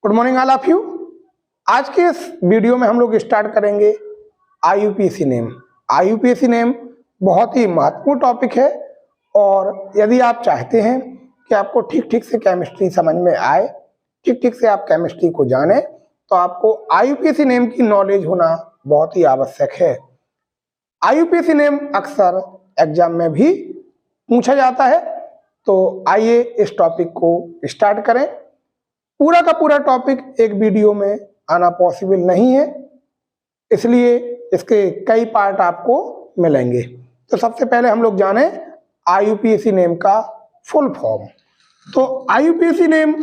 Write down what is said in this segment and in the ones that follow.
Good morning all of you. आज के इस वीडियो में हम लोग स्टार्ट करेंगे IUPAC नेम। IUPAC नेम बहुत ही महत्वपूर्ण टॉपिक है और यदि आप चाहते हैं कि आपको ठीक ठीक से केमिस्ट्री समझ में आए, ठीक ठीक से आप केमिस्ट्री को जाने, तो आपको IUPAC नेम की नॉलेज होना बहुत ही आवश्यक है। IUPAC नेम अक्सर एग्जाम में भी पूछा जाता है, तो आइए इस टॉपिक को स्टार्ट करें। पूरा का पूरा टॉपिक एक वीडियो में आना पॉसिबल नहीं है, इसलिए इसके कई पार्ट आपको मिलेंगे। तो सबसे पहले हम लोग जाने IUPAC नेम का फुल फॉर्म। तो IUPAC नेम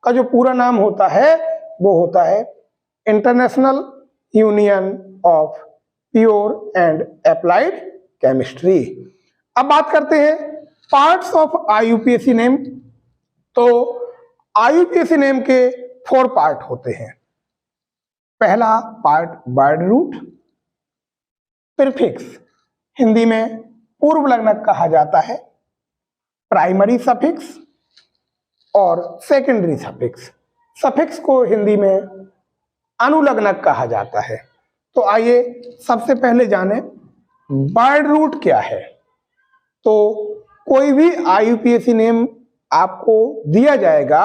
का जो पूरा नाम होता है वो होता है international union of pure and applied chemistry. अब बात करते हैं पार्ट्स ऑफ IUPAC नेम। तो IUPAC नेम के 4 पार्ट होते हैं। पहला part word root, prefix Hindi में पूर्व लग्नक कहा जाता है, प्राइमरी सफिक्स और सेकेंडरी सफिक्स। सफिक्स को हिंदी में अनुलग्नक कहा जाता है। तो आइए सबसे पहले जाने वर्ड रूट क्या है। तो कोई भी IUPAC नेम आपको दिया जाएगा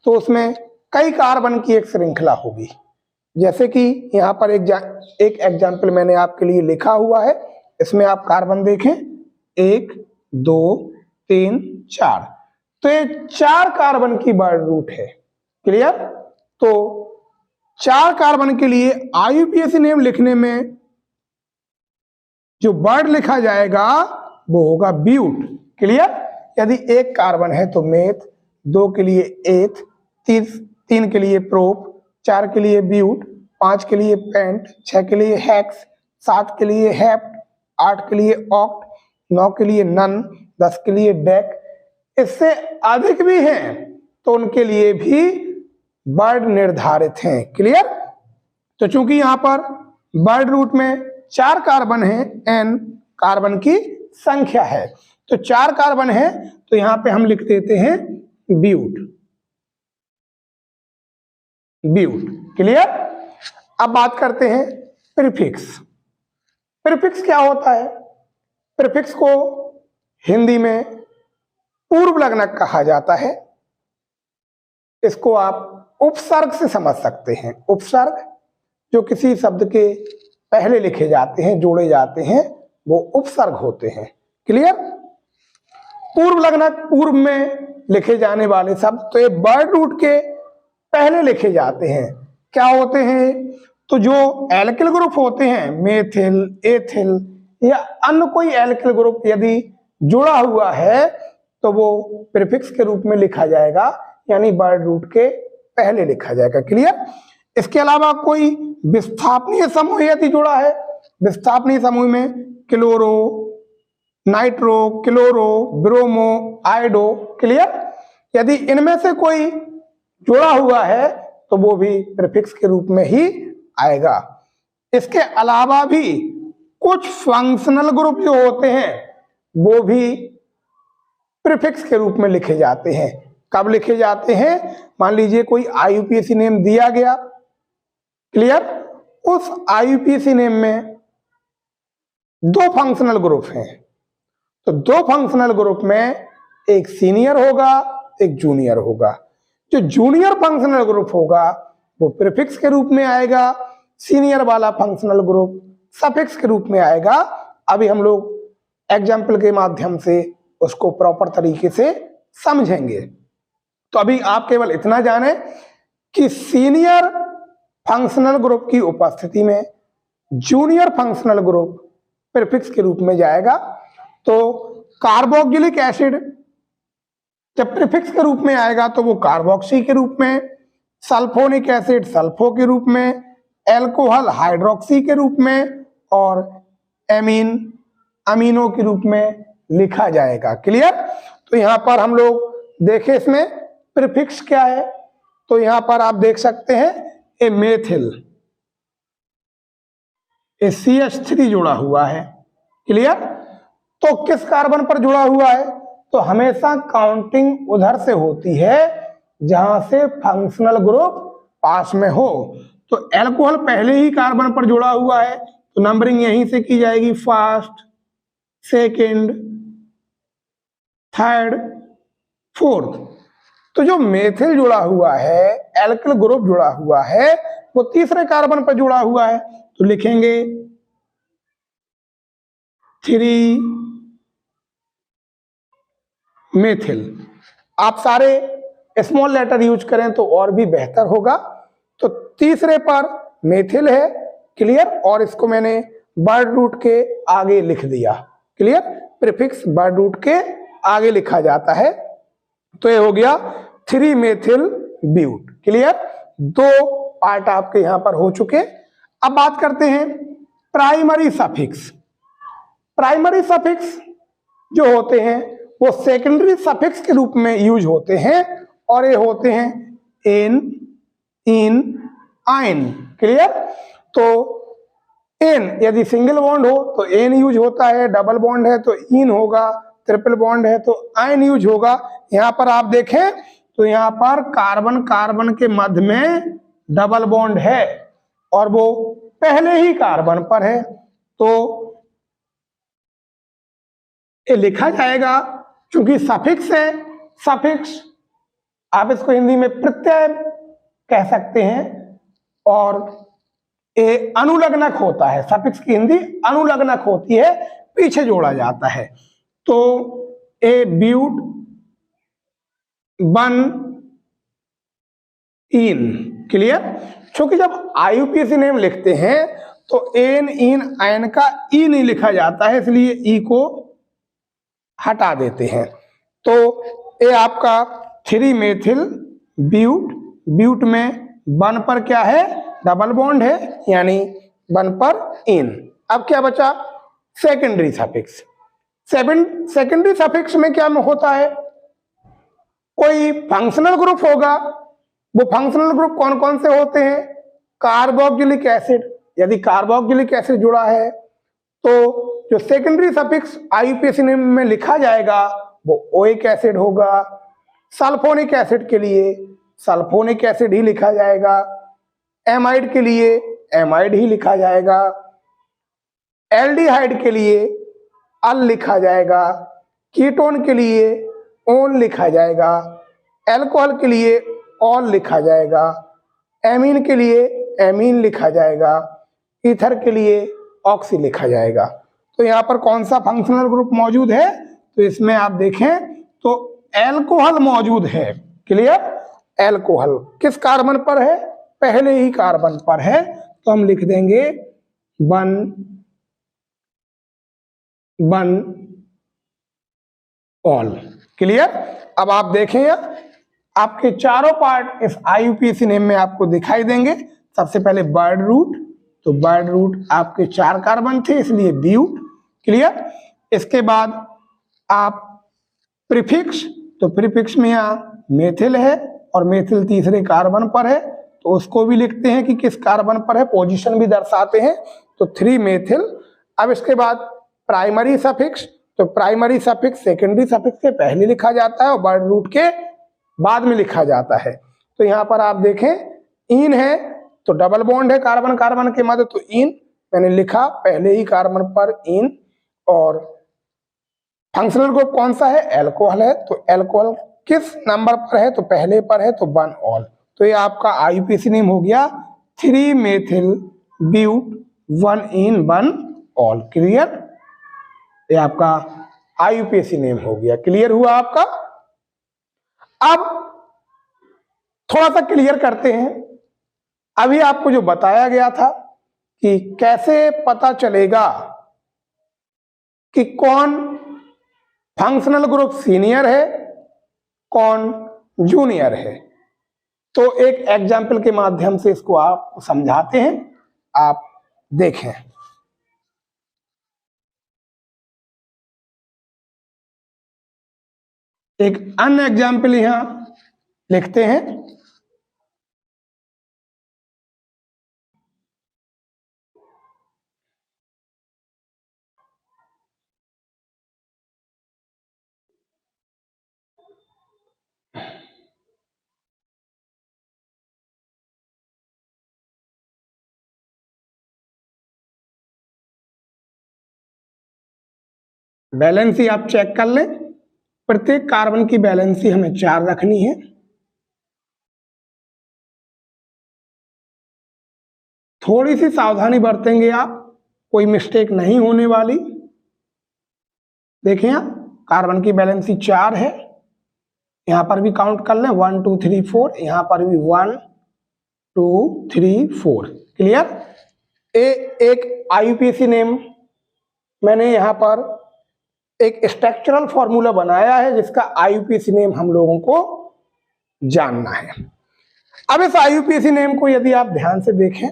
तो उसमें कई कार्बन की एक श्रृंखला होगी। जैसे कि यहाँ पर एक एग्जाम्पल मैंने आपके लिए लिखा हुआ है, इसमें आप कार्बन देखें 1 2 3 4। तो ये 4 कार्बन की वर्ड रूट है। क्लियर? तो 4 कार्बन के लिए IUPAC नेम लिखने में जो वर्ड लिखा जाएगा वो होगा ब्यूट। क्लियर? यदि 1 कार्बन है तो मेथ, 2 के लिए एथ, 3 के लिए प्रोप, 4 के लिए ब्यूट, 5 के लिए पेंट, 6 के लिए हेक्स, 7 के लिए हेप्ट, 8 के लिए ऑक्ट, 9 के लिए नन, 10 के लिए डेक। इससे अधिक भी हैं तो उनके लिए भी वर्ड निर्धारित हैं। क्लियर? तो चूंकि यहाँ पर वर्ड रूट में 4 कार्बन है, n कार्बन की संख्या है, तो 4 कार्बन है तो यहां पे हम लिख देते हैं ब्यूट। ब्यूट। क्लियर? अब बात करते हैं प्रीफिक्स। प्रीफिक्स क्या होता है? प्रीफिक्स को हिंदी में पूर्व लग्नक कहा जाता है। इसको आप उपसर्ग से समझ सकते हैं। उपसर्ग जो किसी शब्द के पहले लिखे जाते हैं, जोड़े जाते हैं, वो उपसर्ग होते हैं। क्लियर? पूर्व लग्नक पूर्व में लिखे जाने वाले शब्द तो ये वर्ड रूट के पहले लिखे जाते हैं। क्या होते हैं? तो जो एल्किल ग्रुप होते हैं, मेथिल, एथिल या अन्य कोई एल्किल ग्रुप यदि जुड़ा हुआ है तो वो प्रीफिक्स के रूप में लिखा जाएगा, यानी वर्ड रूट के पहले लिखा जाएगा। क्लियर? इसके अलावा कोई विस्थापनीय समूह यदि जुड़ा है, विस्थापनीय समूह में chloro, nitro, chloro, bromo, iodo. Clear? यदि इनमें से कोई जुड़ा हुआ है तो वो भी प्रीफिक्स के रूप में ही आएगा। इसके अलावा भी कुछ फंक्शनल ग्रुप जो होते हैं वो भी प्रीफिक्स के रूप में लिखे जाते हैं। कब लिखे जाते हैं? मान लीजिए कोई IUPAC नेम दिया गया। क्लियर? उस IUPAC नेम में 2 फंक्शनल ग्रुप हैं, तो 2 फंक्शनल ग्रुप में एक सीनियर होगा, एक जूनियर होगा। जो जूनियर फंक्शनल ग्रुप होगा वो प्रीफिक्स के रूप में आएगा, सीनियर वाला फंक्शनल ग्रुप सफिक्स के रूप में आएगा। अभी हम लोग एग्जाम्पल के माध्यम से उसको प्रॉपर तरीके से समझेंगे। तो अभी आप केवल इतना जाने कि सीनियर फंक्शनल ग्रुप की उपस्थिति में जूनियर फंक्शनल ग्रुप प्रीफिक्स के रूप में जाएगा। तो कार्बोक्सिलिक एसिड जब प्रीफिक्स के रूप में आएगा तो वो कार्बोक्सी के रूप में, सल्फोनिक एसिड सल्फो के रूप में, एल्कोहल हाइड्रोक्सी के रूप में और एमीन अमीनो के रूप में लिखा जाएगा। क्लियर? तो यहाँ पर हम लोग देखें इसमें प्रीफिक्स क्या है। तो यहाँ पर आप देख सकते हैं ए मेथिल, ए CH3 जुड़ा हुआ है। क्लियर? तो किस कार्बन पर जुड़ा हुआ है? तो हमेशा काउंटिंग उधर से होती है जहां से फंक्शनल ग्रुप पास में हो। तो एल्कोहल पहले ही कार्बन पर जुड़ा हुआ है तो नंबरिंग यहीं से की जाएगी, फर्स्ट, सेकंड, थर्ड, फोर्थ। तो जो मेथिल जुड़ा हुआ है, एल्किल ग्रुप जुड़ा हुआ है, वो तीसरे कार्बन पर जुड़ा हुआ है तो लिखेंगे 3 मेथिल। आप सारे स्मॉल लेटर यूज करें तो और भी बेहतर होगा। तो तीसरे पर मेथिल है, क्लियर। और इसको मैंने वर्ड रूट के आगे लिख दिया, क्लियर। प्रीफिक्स वर्ड रूट के आगे लिखा जाता है। तो ये हो गया 3 मेथिल ब्यूट, क्लियर। 2 पार्ट आपके यहां पर हो चुके। अब बात करते हैं प्राइमरी सफिक्स। प्राइमरी सफिक्स जो होते हैं वो सेकेंडरी सफिक्स के रूप में यूज होते हैं और ये होते हैं एन, इन, आइन, क्लियर। तो एन यदि सिंगल बॉन्ड हो तो एन यूज होता है, डबल बॉन्ड है तो इन होगा, ट्रिपल बॉन्ड है तो आइन यूज होगा। यहां पर आप देखें तो यहां पर कार्बन कार्बन के मध्य में डबल बॉन्ड है और वो पहले ही कार्बन पर है तो ये लिखा जाएगा, क्योंकि सफिक्स है। सफिक्स आप इसको हिंदी में प्रत्यय कह सकते हैं और ये अनुलग्नक होता है। सफिक्स की हिंदी अनुलग्नक होती है, पीछे जोड़ा जाता है। तो ए ब्यूट, वन, इन, क्लियर। क्योंकि जब आईयूपीएसी नेम लिखते हैं तो एन, इन, आयन का ई नहीं लिखा जाता है, इसलिए ई को हटा देते हैं। तो ये आपका 3 मेथिल ब्यूट, ब्यूट में वन पर क्या है, डबल बॉन्ड है, यानी वन पर इन। अब क्या बचा, सेकेंडरी सफिक्स। सेकेंडरी सफिक्स में क्या होता है, कोई फंक्शनल ग्रुप होगा। वो फंक्शनल ग्रुप कौन कौन से होते हैं, कार्बोक्सिलिक एसिड। यदि कार्बोक्सिलिक एसिड जुड़ा है तो जो सेकेंडरी सफिक्स आईयूपीएसी नेम में लिखा जाएगा वो ओइक एसिड होगा। सल्फोनिक एसिड के लिए सल्फोनिक एसिड ही लिखा जाएगा, एमाइड के लिए एमाइड ही लिखा जाएगा, एल्डिहाइड के लिए अल लिखा जाएगा, कीटोन के लिए ओन लिखा जाएगा, एल्कोहल के लिए ऑल लिखा जाएगा, एमीन के लिए एमीन लिखा जाएगा, ईथर के लिए ऑक्सी लिखा जाएगा। तो यहाँ पर कौन सा फंक्शनल ग्रुप मौजूद है, तो इसमें आप देखें तो एल्कोहल मौजूद है, क्लियर। एल्कोहल किस कार्बन पर है, पहले ही कार्बन पर है तो हम लिख देंगे 1 ऑल, क्लियर। अब आप देखें आपके चारों पार्ट इस आईयूपीएसी नेम में आपको दिखाई देंगे। सबसे पहले वर्ड रूट, तो वर्ड रूट आपके 4 कार्बन थे इसलिए ब्यूट, क्लियर। इसके बाद आप प्रीफिक्स, तो प्रीफिक्स में यहाँ मेथिल है और मेथिल तीसरे कार्बन पर है तो उसको भी लिखते हैं कि किस कार्बन पर है, पोजीशन भी दर्शाते हैं, तो 3 मेथिल। अब इसके बाद प्राइमरी सफिक्स, तो प्राइमरी सफिक्स सेकेंडरी सफिक्स के पहले लिखा जाता है और वर्ड रूट के बाद में लिखा जाता है। तो यहाँ पर आप देखें इन है तो डबल बॉन्ड है कार्बन कार्बन के मध्य, तो इन मैंने लिखा पहले ही कार्बन पर इन। और फंक्शनल ग्रुप कौन सा है, एल्कोहल है, तो एल्कोहल किस नंबर पर है, तो पहले पर है तो 1 ऑल। तो ये आपका आईयूपीएसी नेम हो गया 3 methyl but 1 en 1 ol, clear. ये आपका आईयूपीएसी नेम हो गया, क्लियर हुआ आपका। अब थोड़ा सा क्लियर करते हैं, अभी आपको जो बताया गया था कि कैसे पता चलेगा कि कौन फंक्शनल ग्रुप सीनियर है, कौन जूनियर है, तो एक एग्जाम्पल के माध्यम से इसको आप समझाते हैं, आप देखें। एक अन्य एग्जाम्पल यहां लिखते हैं, बैलेंसी आप चेक कर लें, प्रत्येक कार्बन की बैलेंसी हमें 4 रखनी है। थोड़ी सी सावधानी बरतेंगे आप, कोई मिस्टेक नहीं होने वाली। देखिए यहाँ कार्बन की बैलेंसी 4 है, यहां पर भी काउंट कर लें 1 2 3 4, यहां पर भी 1 2 3 4। क्लियर। एक आईयूपीएसी नेम मैंने यहां पर एक स्ट्रक्चरल फॉर्मूला बनाया है जिसका आईयूपीएसी नेम हम लोगों को जानना है। अब इस आईयूपीएसी नेम को यदि आप ध्यान से देखें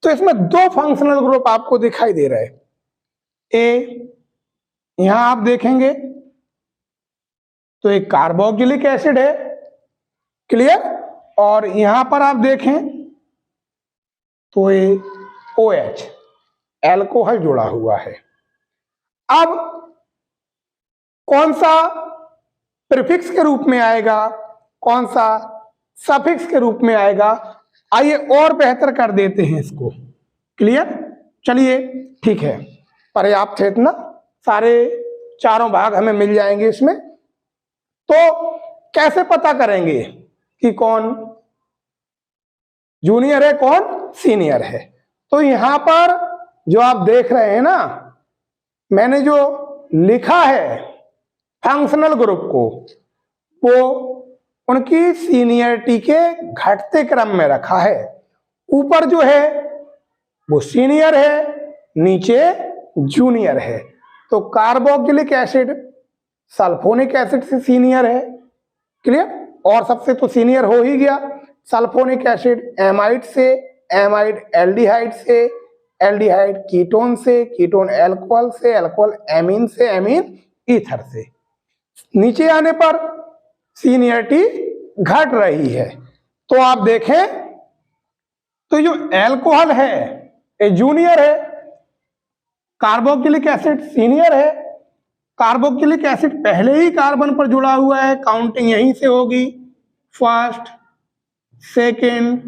तो इसमें 2 फंक्शनल ग्रुप आपको दिखाई दे रहे हैं। यहां आप देखेंगे तो एक कार्बोक्सिलिक एसिड है। क्लियर। और यहां पर आप देखें तो ये OH एल्कोहल जुड़ा हुआ है। अब कौन सा प्रीफिक्स के रूप में आएगा, कौन सा सफिक्स के रूप में आएगा, आइए और बेहतर कर देते हैं इसको। क्लियर। चलिए ठीक है, पर्याप्त है इतना, सारे चारों भाग हमें मिल जाएंगे इसमें। तो कैसे पता करेंगे कि कौन जूनियर है कौन सीनियर है? तो यहां पर जो आप देख रहे हैं ना, मैंने जो लिखा है फंक्शनल ग्रुप को, वो उनकी सीनियरिटी के घटते क्रम में रखा है। ऊपर जो है वो सीनियर है, नीचे जूनियर है। तो कार्बोक्सिलिक एसिड सल्फोनिक एसिड से सीनियर है। क्लियर। और सबसे तो सीनियर हो ही गया। सल्फोनिक एसिड एमाइड से, एमाइड एल्डिहाइड से, एल्डिहाइड कीटोन से, कीटोन एल्कोहल से, एल्कोहल एमीन से, एमीन ईथर से। नीचे आने पर सीनियरिटी घट रही है। तो आप देखें तो जो एल्कोहल है ये जूनियर है, कार्बोक्सिलिक एसिड सीनियर है। कार्बोक्सिलिक एसिड पहले ही कार्बन पर जुड़ा हुआ है, काउंटिंग यहीं से होगी। First, second,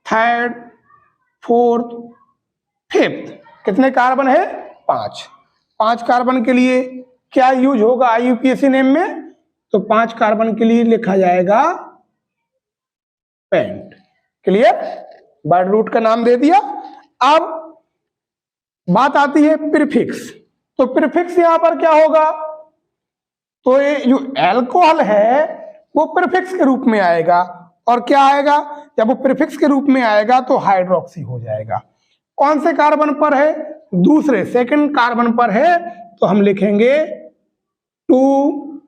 third, fourth, fifth. कितने कार्बन है? 5। 5 कार्बन के लिए क्या यूज होगा आईयूपीएसी नेम में? तो 5 कार्बन के लिए लिखा जाएगा पेंट। क्लियर। वर्ड रूट का नाम दे दिया। अब बात आती है प्रीफिक्स। तो प्रीफिक्स यहां पर क्या होगा? तो ये जो एल्कोहल है वो प्रीफिक्स के रूप में आएगा। और क्या आएगा? जब वो प्रीफिक्स के रूप में आएगा तो हाइड्रोक्सी हो जाएगा। कौन से कार्बन पर है? दूसरे, सेकंड कार्बन पर है, तो हम लिखेंगे 2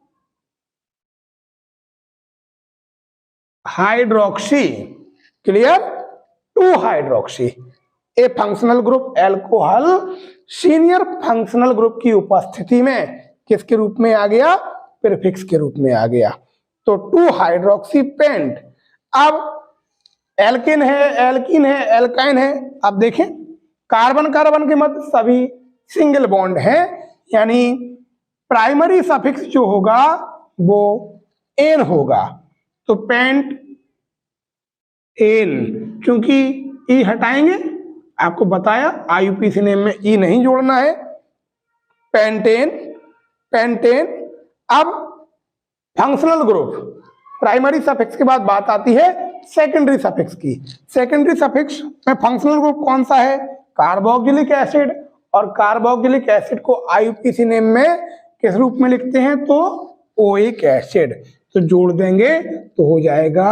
hydroxy. Clear. 2 hydroxy. A functional group alcohol senior functional group की उपस्थिति में किसके रूप में आ गया? प्रीफिक्स के रूप में आ गया। तो 2 हाइड्रोक्सी पेंट। अब एल्किन है, एल्किन है, एल्काइन है। अब देखें कार्बन कार्बन के मध्य सभी सिंगल बॉन्ड है, यानी प्राइमरी सफिक्स जो होगा वो एन होगा। तो पेंट एन, क्योंकि ई हटाएंगे, आपको बताया आईयूपीएसी नेम में ई नहीं जोड़ना है। Pentane, pentane. अब फंक्शनल ग्रुप प्राइमरी सफिक्स के बाद बात आती है सेकेंडरी सफिक्स की। सेकेंडरी सफिक्स में फंक्शनल ग्रुप कौन सा है? Carboxylic acid. और कार्बोक्सिलिक एसिड को आईयूपीएसी नेम में किस रूप में लिखते हैं? तो ओइक एसिड। तो जोड़ देंगे तो हो जाएगा,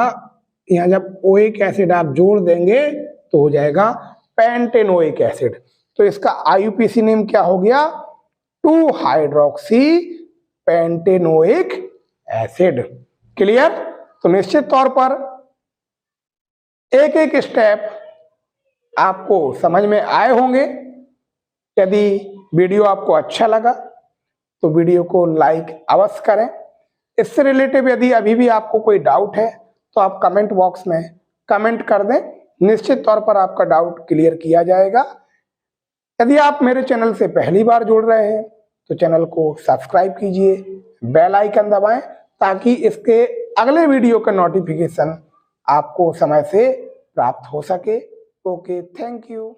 यहां जब ओइक एसिड आप जोड़ देंगे तो हो जाएगा पेंटेनोइक एसिड। तो इसका आईयूपीएसी नेम क्या हो गया? 2 हाइड्रोक्सी पेंटेनोइक एसिड। क्लियर। तो निश्चित तौर पर एक एक स्टेप आपको समझ में आए होंगे। यदि वीडियो आपको अच्छा लगा तो वीडियो को लाइक अवश्य करें। इससे रिलेटेड यदि अभी भी आपको कोई डाउट है तो आप कमेंट बॉक्स में कमेंट कर दें, निश्चित तौर पर आपका डाउट क्लियर किया जाएगा। यदि आप मेरे चैनल से पहली बार जुड़ रहे हैं तो चैनल को सब्सक्राइब कीजिए, बेल आइकन दबाएं ताकि इसके अगले वीडियो का नोटिफिकेशन आपको समय से प्राप्त हो सके। Okay, thank you.